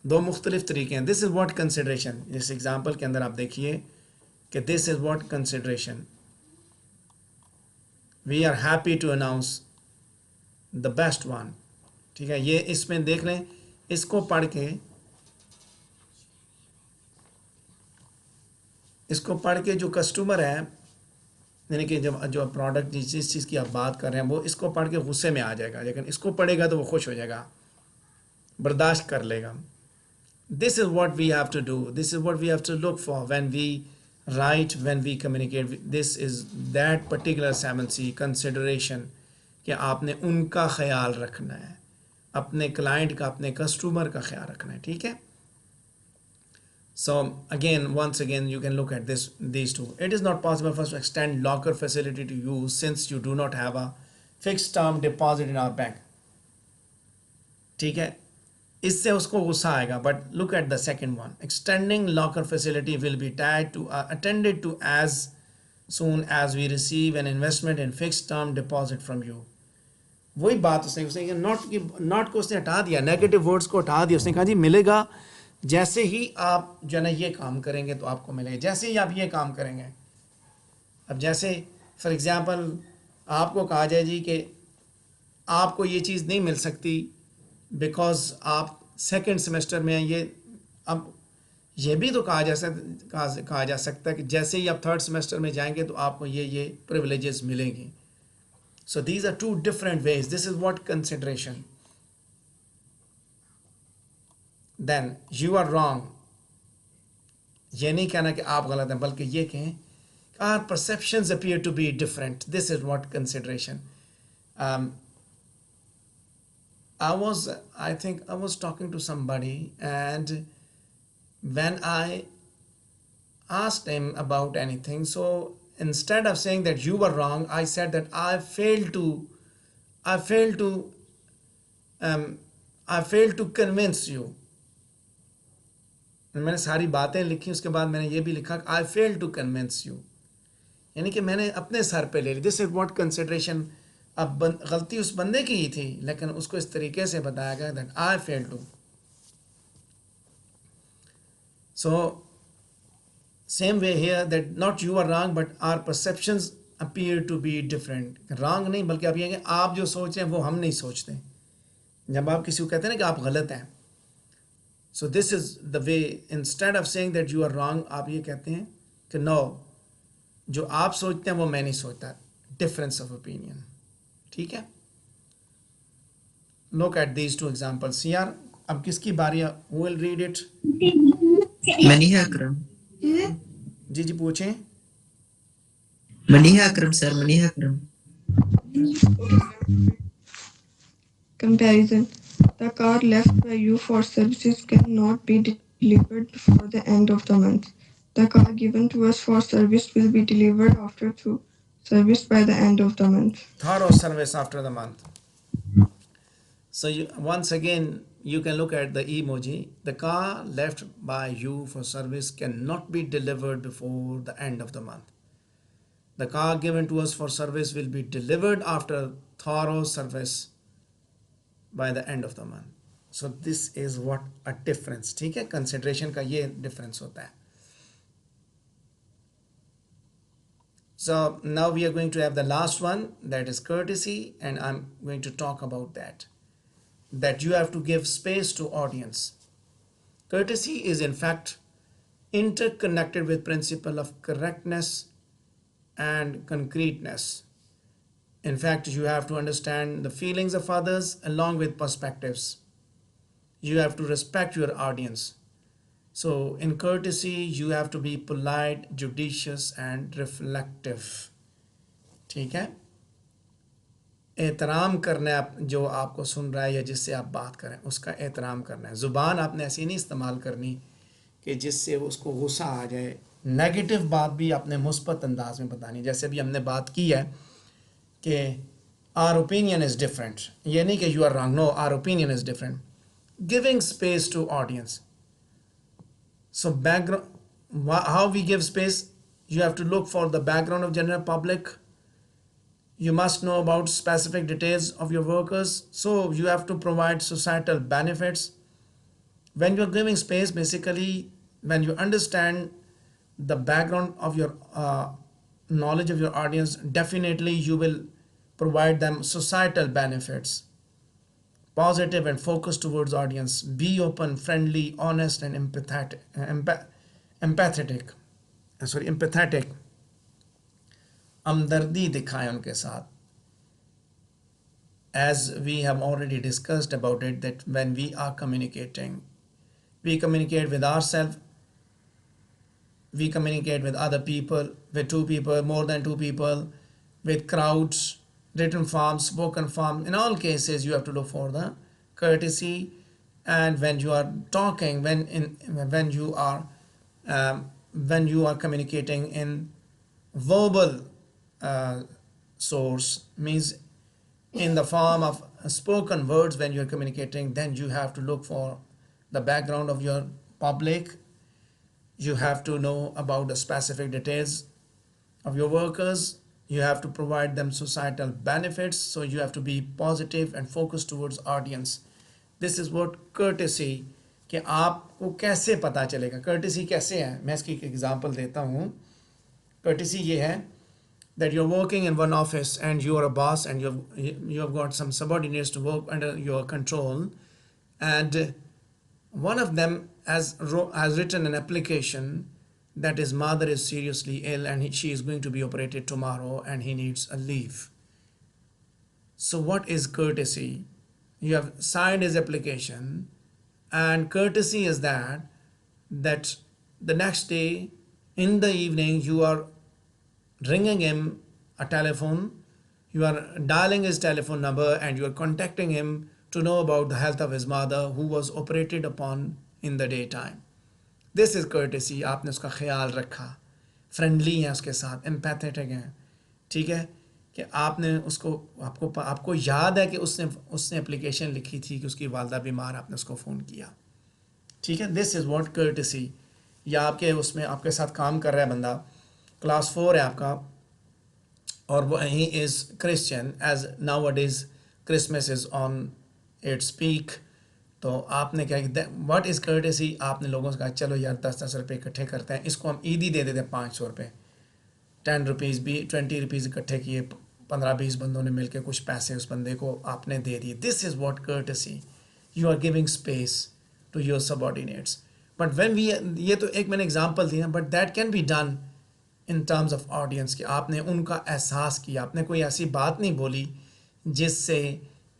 दो मुख्तलिफ तरीके हैं. This is what consideration. इस एग्जाम्पल के अंदर आप देखिए कि this is what consideration. We are happy to announce the best one. ठीक है, ये इसमें देख लें, इसको पढ़ के जो कस्टमर है, यानी कि जब जो प्रोडक्ट जिस चीज़ की आप बात कर रहे हैं वो इसको पढ़ के गुस्से में आ जाएगा, लेकिन इसको पढ़ेगा तो वो खुश हो जाएगा, बर्दाश्त कर लेगा. This is what we have to do. This is what we have to look for when we write, when we communicate. This is that particular 7C consideration कि आपने उनका ख्याल रखना है, अपने क्लाइंट का, अपने कस्टमर का ख्याल रखना है. ठीक है. So again, once again, you can look at these two. It is not possible for us to extend locker facility to you since you do not have a fixed term deposit in our bank. ठीक है, इससे उसको गुस्सा आएगा. But look at the second one. Extending locker facility will be attended to as soon as we receive an investment in fixed term deposit from you. वही बात उसने not को उसने हटा दिया, नेगेटिव वर्ड्स को हटा दिया. उसने कहा जी मिलेगा जैसे ही आप जो है ना ये काम करेंगे तो आपको मिलेगा, जैसे ही आप ये काम करेंगे. अब जैसे फॉर एग्जांपल आपको कहा जाए जी कि आपको ये चीज़ नहीं मिल सकती बिकॉज आप सेकंड सेमेस्टर में हैं. ये अब ये भी तो कहा जा सकता है कि जैसे ही आप थर्ड सेमेस्टर में जाएंगे तो आपको ये प्रिविलेजेस मिलेंगी. So these are two different ways. This is what consideration. Then you are wrong. ये नहीं कहना कि आप गलत हैं, बल्कि ये कहें our perceptions appear to be different. This is what consideration. I think I was talking to somebody, and when I asked him about anything, so instead of saying that you were wrong, I said that I failed to convince you. मैंने सारी बातें लिखी, उसके बाद मैंने ये भी लिखा I failed to convince you, यानी कि मैंने अपने सर पे ले ली. This is what consideration. अब गलती उस बंदे की ही थी, लेकिन उसको इस तरीके से बताया गया that I fail to. So same way here, that not you are wrong but our perceptions appear to be different. wrong नहीं, बल्कि आप ये कि आप जो सोच रहे हैं वो हम नहीं सोचते. जब आप किसी को कहते हैं ना कि आप गलत हैं, so this is the way, instead of saying that you are wrong, आप ये कहते हैं कि no, जो आप सोचते हैं वो मैं नहीं सोचता. difference of opinion. ठीक है. look at these two examples. यार अब किसकी बारी है? who will read it? Maniha Akram. जी पूछें. Maniha Akram sir, Maniha Akram. Comparison. The car left by you for services cannot be delivered before the end of the month. The car given to us for service will be delivered after through service by the end of the month. Thorough service after the month. So once again, you can look at the emoji. The car left by you for service cannot be delivered before the end of the month. The car given to us for service will be delivered after thorough service by the end of the month. So this is what a difference. ठीक है, consideration का ये difference होता है. So now we are going to have the last one, that is courtesy, and I'm going to talk about that. That you have to give space to audience. Courtesy is in fact interconnected with principle of correctness and concreteness. In fact, you have to understand the feelings of others along with perspectives. You have to respect your audience. So in courtesy, you have to be polite, judicious and reflective. ठीक है. एहतराम करना है, आप जो आपको सुन रहा है या जिससे आप बात करें उसका एहतराम करना है. ज़ुबान आपने ऐसी नहीं इस्तेमाल करनी कि जिससे उसको गुस्सा आ जाए. नेगेटिव बात भी आपने मुस्बत अंदाज में बतानी. जैसे भी हमने बात की है कि आर ओपिनियन इज़ डिफरेंट, ये नहीं कि you are wrong, no, our opinion is different. Giving space to audience. So background, how we give space, you have to look for the background of general public. You must know about specific details of your workers. So you have to provide societal benefits. When you're giving space, basically, when you understand the background of your knowledge of your audience, definitely you will provide them societal benefits. Positive and focused towards audience. Be open, friendly, honest, and empathetic. Empathetic. हमदर्दी दिखाएं उनके साथ. As we have already discussed about it, that when we are communicating, we communicate with ourselves, we communicate with other people, with two people, more than two people, with crowds, written forms, spoken form. In all cases, you have to look for the courtesy. And when you are talking, when you are communicating in verbal source, means in the form of spoken words, when you're communicating, then you have to look for the background of your public. You have to know about the specific details of your workers. You have to provide them societal benefits, so you have to be positive and focused towards audience. This is what courtesy, कि आपको कैसे पता चलेगा courtesy कैसे है. मैं इसकी एक एग्जांपल देता हूँ. courtesy ये है that you're working in one office and you are a boss and you have got some subordinates to work under your control, and one of them has written an application that his mother is seriously ill and she is going to be operated tomorrow and he needs a leave. So what is courtesy? You have signed his application, and courtesy is that the next day in the evening you are ringing him a telephone, you are dialing his telephone number and you are contacting him to know about the health of his mother who was operated upon in the daytime. This is courtesy. आपने उसका ख्याल रखा, friendly हैं उसके साथ, empathetic हैं, ठीक है, कि आपने उसको आपको याद है कि उसने एप्लीकेशन लिखी थी कि उसकी वालदा बीमार, आपने उसको फ़ोन किया, ठीक है. This is what courtesy. या आपके उसमें आपके साथ काम कर रहा है बंदा, क्लास 4 है आपका, और वो ही is Christian, as nowadays Christmas is on its peak. तो आपने क्या, व्हाट इज़ कर्टेसी, आपने लोगों से कहा चलो यार 10-10 रुपये इकट्ठे करते हैं, इसको हम ईदी दे देते हैं 500 रुपये, 10 रुपीज़ भी 20 रुपीज़ इकट्ठे किए, 15-20 बंदों ने मिलकर कुछ पैसे उस बंदे को आपने दे दिए. This is what courtesy. You are giving space to your subordinates. But when we, ये तो एक मैंने एग्जांपल दी ना, but that can be done in terms of audience, कि आपने उनका एहसास किया, आपने कोई ऐसी बात नहीं बोली जिससे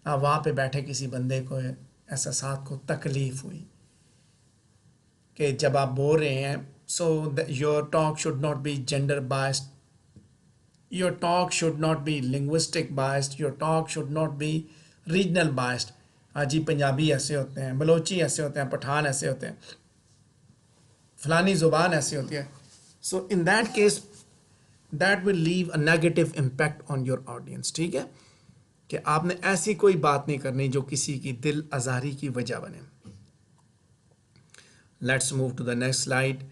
वहाँ पे बैठे किसी बंदे को एहसास को तकलीफ़ हुई, कि जब आप बोल रहे हैं. So your talk should not be gender biased, your talk should not be linguistic biased, your talk should not be regional biased. हाँ जी, पंजाबी ऐसे होते हैं, बलोची ऐसे होते हैं, पठान ऐसे होते हैं, फलानी ज़ुबान ऐसी होती है. So in that case that will leave a negative impact on your audience, ठीक है, कि आपने ऐसी कोई बात नहीं करनी जो किसी की दिल आज़ारी की वजह बने. Let's move to the next slide.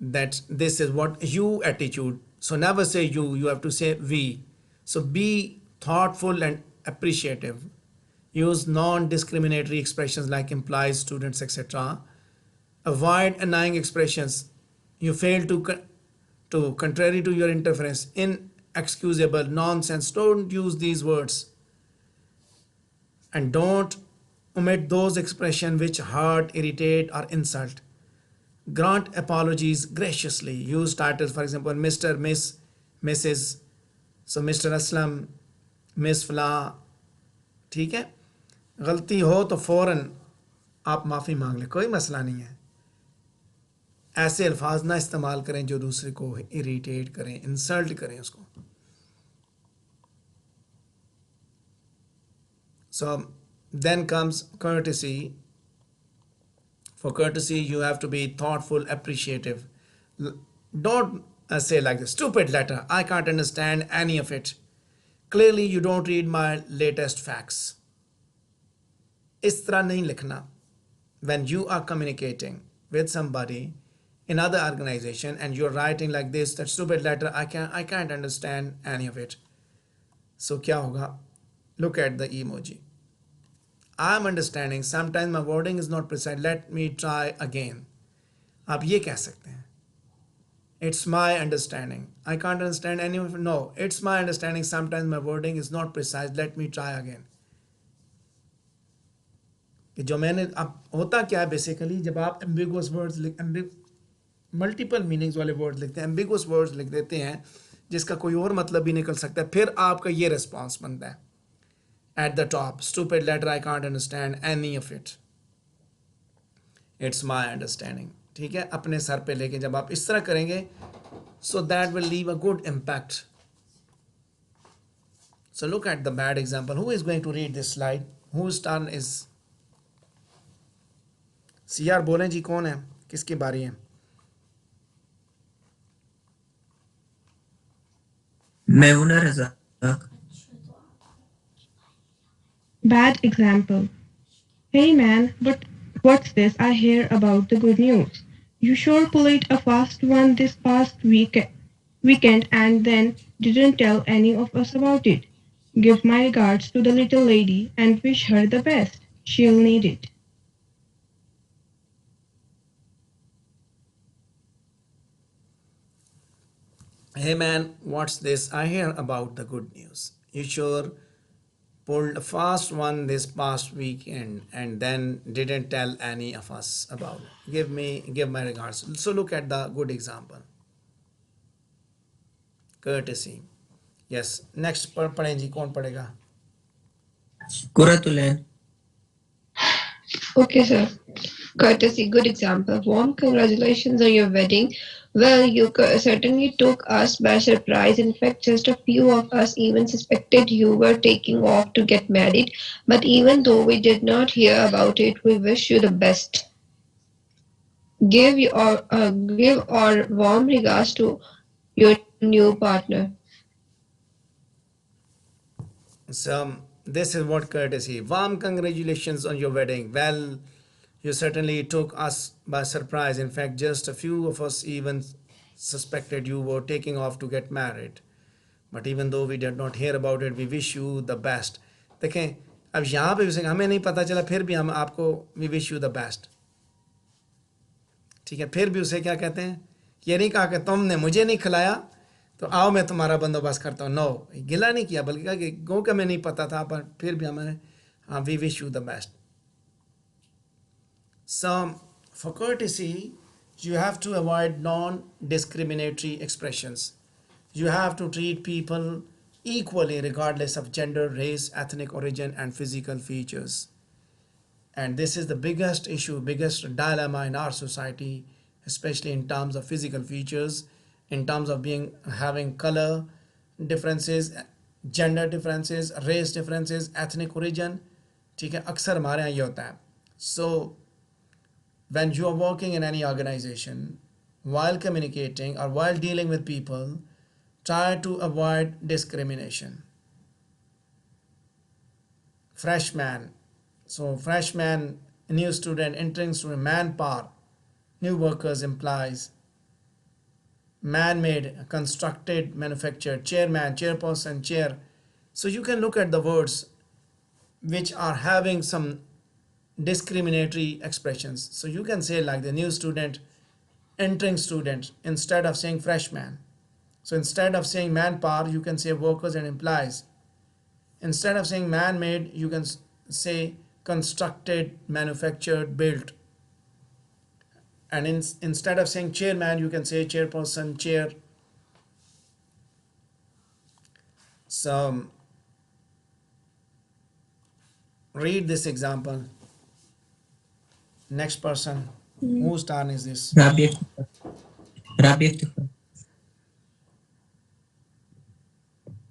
That this is what you attitude. So never say you have to say we. So be thoughtful and appreciative. Use non-discriminatory expressions like implies, students, etc. Avoid annoying expressions. You fail to contrary to your interference, inexcusable, nonsense. Don't use these words. And don't omit those expressions which hurt, irritate, or insult. Grant apologies graciously. Use titles, for example, Mr., Miss, Mrs. So Mr. Aslam, Miss Fla. ठीक है, गलती हो तो फ़ौरन आप माफ़ी मांग लें, कोई मसला नहीं है. ऐसे अल्फाज ना इस्तेमाल करें जो दूसरे को इरिटेट करें, इंसल्ट करें उसको. So then comes courtesy. For courtesy, you have to be thoughtful, appreciative. Don't say like this, stupid letter, I can't understand any of it. Clearly, you don't read my latest facts. इस तरह नहीं लिखना. When you are communicating with somebody in other organization and you're writing like this, that stupid letter, I can't understand any of it. So क्या होगा? Look at the emoji. I'm understanding. Sometimes my wording is not precise. Let me try again. आप ये कह सकते हैं. It's my understanding. I can't understand any of it. No, it's my understanding. Sometimes my wording is not precise. Let me try again. कि जो मैंने अब होता क्या है बेसिकली, जब आप ambiguous words मल्टीपल मीनिंग्स वाले वर्ड्स लिखते हैं, ambiguous words लिख देते हैं जिसका कोई और मतलब भी निकल सकता है, फिर आपका ये रिस्पॉन्स बनता है at the top, stupid letter, I can't understand any of it. It's my understanding. ठीक है, अपने सर पे लेके जब आप इस तरह करेंगे, so that will leave a good impact. So look at the bad example. Who is going to read this slide? Whose turn is? CR बोलें जी, कौन है, किसकी बारी है? Maimuna Razak. Bad example. Hey man, what's this I hear about the good news? You sure pulled a fast one this past weekend and then didn't tell any of us about it. Give my regards to the little lady and wish her the best. She'll need it. Hey man, what's this? I hear about the good news. You sure pulled a fast one this past weekend and then didn't tell any of us about it. Give my regards. So look at the good example. Courtesy. Yes. Next पढ़ें जी कौन पढ़ेगा? Kuratulen. Okay, sir. Courtesy, good example. Warm congratulations on your wedding. Well, you certainly took us by surprise. In fact, just a few of us even suspected you were taking off to get married. But even though we did not hear about it, we wish you the best. Give our warm regards to your new partner. So this is what courtesy. Warm congratulations on your wedding. Well, you certainly took us by surprise. In fact, just a few of us even suspected you were taking off to get married. But even though we did not hear about it, we wish you the best. देखें अब यहाँ पे उसे हमें नहीं पता चला फिर भी हम आपको we wish you the best. ठीक है फिर भी उसे क्या कहते हैं ये नहीं कहा कि तुमने मुझे नहीं खिलाया तो आओ मैं तुम्हारा बंदोबस्त करता हूँ नो गिला नहीं किया बल्कि कहा कि गो का मैं नहीं पता था पर फिर भी हमें हाँ we wish you the best some for courtesy you have to avoid non-discriminatory expressions. You have to treat people equally regardless of gender, race, ethnic origin and physical features. And this is the biggest issue, biggest dilemma in our society, especially in terms of physical features, in terms of having color differences, gender differences, race differences, ethnic origin. ठीक है अक्सर हमारे यहाँ ये होता है. So when you are working in any organization, while communicating or while dealing with people, try to avoid discrimination. Freshman. So freshman, new student, entering student, manpower, new workers implies man-made, constructed, manufactured, chairman, chairperson, chair. So you can look at the words which are having some discriminatory expressions. So you can say like the new student, entering student, instead of saying freshman. So instead of saying manpower, you can say workers and employees. Instead of saying man-made, you can say constructed, manufactured, built. And instead of saying chairman, you can say chairperson, chair. So read this example. Next person. Whose turn is this? Rabia. Rabia.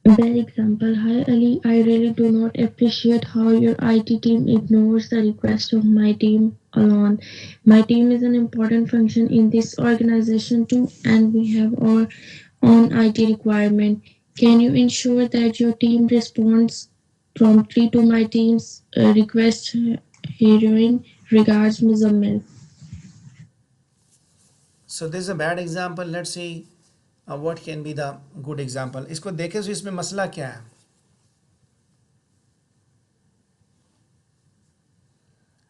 Bad example. Hi Ali, I really do not appreciate how your IT team ignores the request of my team alone. My team is an important function in this organization too, and we have our own IT requirement. Can you ensure that your team responds promptly to my team's request? Heroin regards, Muzammil. So this is a bad example. Let's see what can be the good example. इसको देखें तो इसमें मसला क्या है?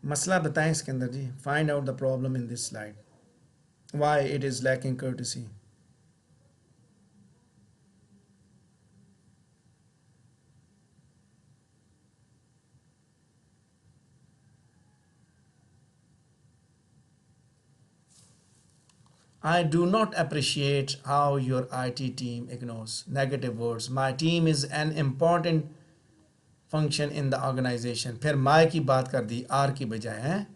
मसला बताएं इसके अंदर जी. Find out the problem in this slide. Why it is lacking courtesy. I do not appreciate how your IT team ignores negative words. My team is an important function in the organization. फिर my की बात कर दी R की बजाय हैं.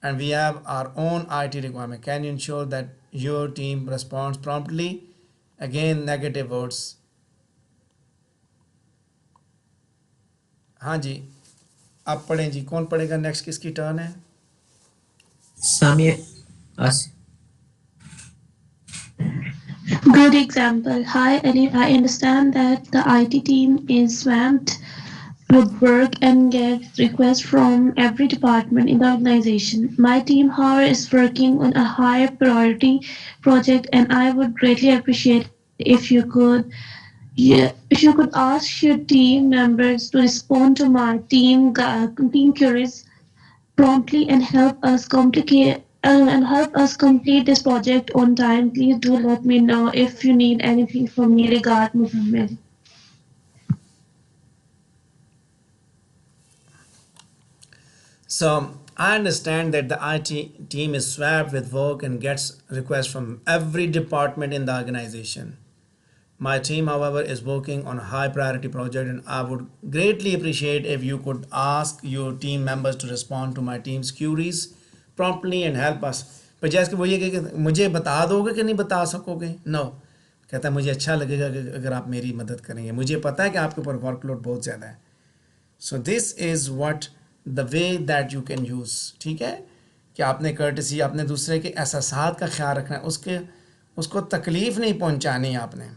And we have our own IT requirement. Can you ensure that your team responds promptly? Again negative words. हाँ जी आप पढ़ें जी. कौन पढ़ेगा नेक्स्ट? किसकी टर्न है? Samir. As. Good example. Hi, Ali. I understand that the IT team is swamped with work and gets requests from every department in the organization. My team, however, is working on a higher priority project, and I would greatly appreciate if you could, yeah, if you could ask your team members to respond to my team queries promptly and help us complete this project on time. Please do let me know if you need anything from me. Regard, Muhammad. So I understand that the IT team is swamped with work and gets requests from every department in the organization. My team, however, is working on a high priority project, and I would greatly appreciate if you could ask your team members to respond to my team's queries promptly and help us. पर जैसे कि वो ये कि मुझे बता दोगे कि नहीं बता सकोगे? नो, कहता है मुझे अच्छा लगेगा कि अगर आप मेरी मदद करेंगे, मुझे पता है कि आपके ऊपर वर्कलोड बहुत ज़्यादा है. सो this is what the way that you can use. ठीक है कि आपने कर्टसी, आपने दूसरे के एहसासात का ख्याल रखना है, उसको तकलीफ़ नहीं पहुंचानी है, आपने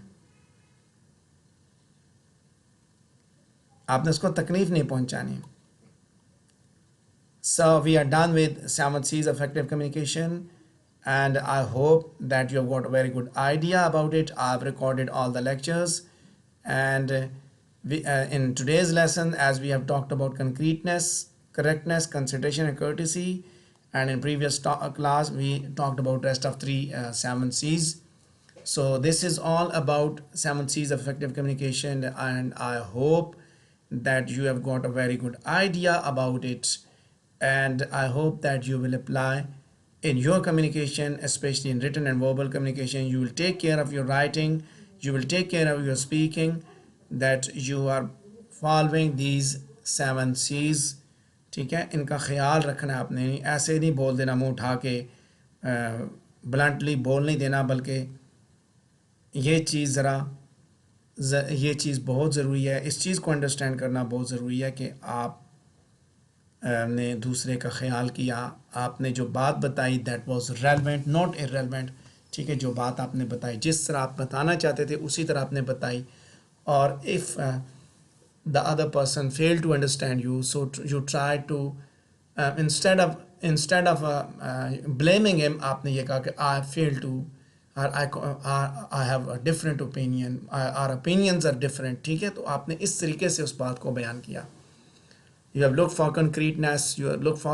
उसको तकलीफ नहीं पहुंचानी. So we are done with 7 C's effective communication, and I hope that you have got a very good idea about it. I've recorded all the lectures, and in today's lesson, as we have talked about concreteness, correctness, consideration, and courtesy, and in previous class we talked about rest of 7 C's. So this is all about 7 C's of effective communication, and I hope that you have got a very good idea about it, and I hope that you will apply in your communication, especially in written and verbal communication. You will take care of your writing, you will take care of your speaking, that you are following these 7 C's. ठीक है, इनका ख्याल रखना है आपने. ऐसे नहीं बोल देना मुंह उठा के, ब्लंटली बोल नहीं देना, बल्कि ये चीज़ ये चीज़ बहुत ज़रूरी है. इस चीज़ को अंडरस्टैंड करना बहुत ज़रूरी है कि आप ने दूसरे का ख्याल किया, आपने जो बात बताई that was relevant not irrelevant. ठीक है, जो बात आपने बताई, जिस तरह आप बताना चाहते थे उसी तरह आपने बताई. और if the other person fail to understand you, so you try to instead of blaming him, आपने ये कहा कि I fail to, I have a different opinion, our opinions are different. ठीक है, तो आपने इस तरीके से उस बात को बयान किया. You have looked for concreteness, you have looked for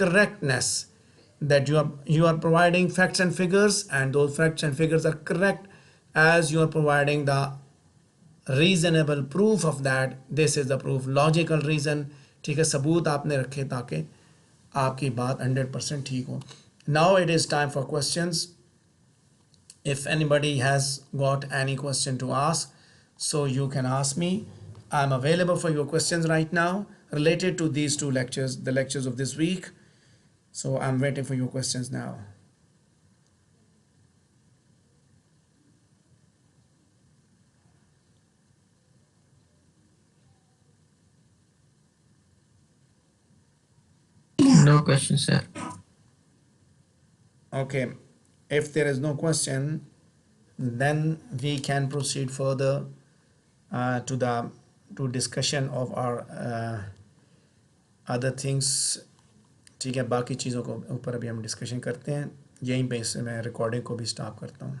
correctness, that you are providing facts and figures, and those facts and figures are correct as you are providing the reasonable proof of that. This is the proof, logical reason. ठीक है, सबूत आपने रखे ताकि आपकी बात 100% ठीक हो. Now it is time for questions. If anybody has got any question to ask, so you can ask me. I'm available for your questions right now related to these 2 lectures, the lectures of this week. So I'm waiting for your questions now. No question, sir. Okay, if there is no question, then we can proceed further to discussion of our other things. ठीक है, बाकी चीज़ों को ऊपर अभी हम discussion करते हैं. यहीं पे इससे मैं रिकॉर्डिंग को भी स्टॉप करता हूँ.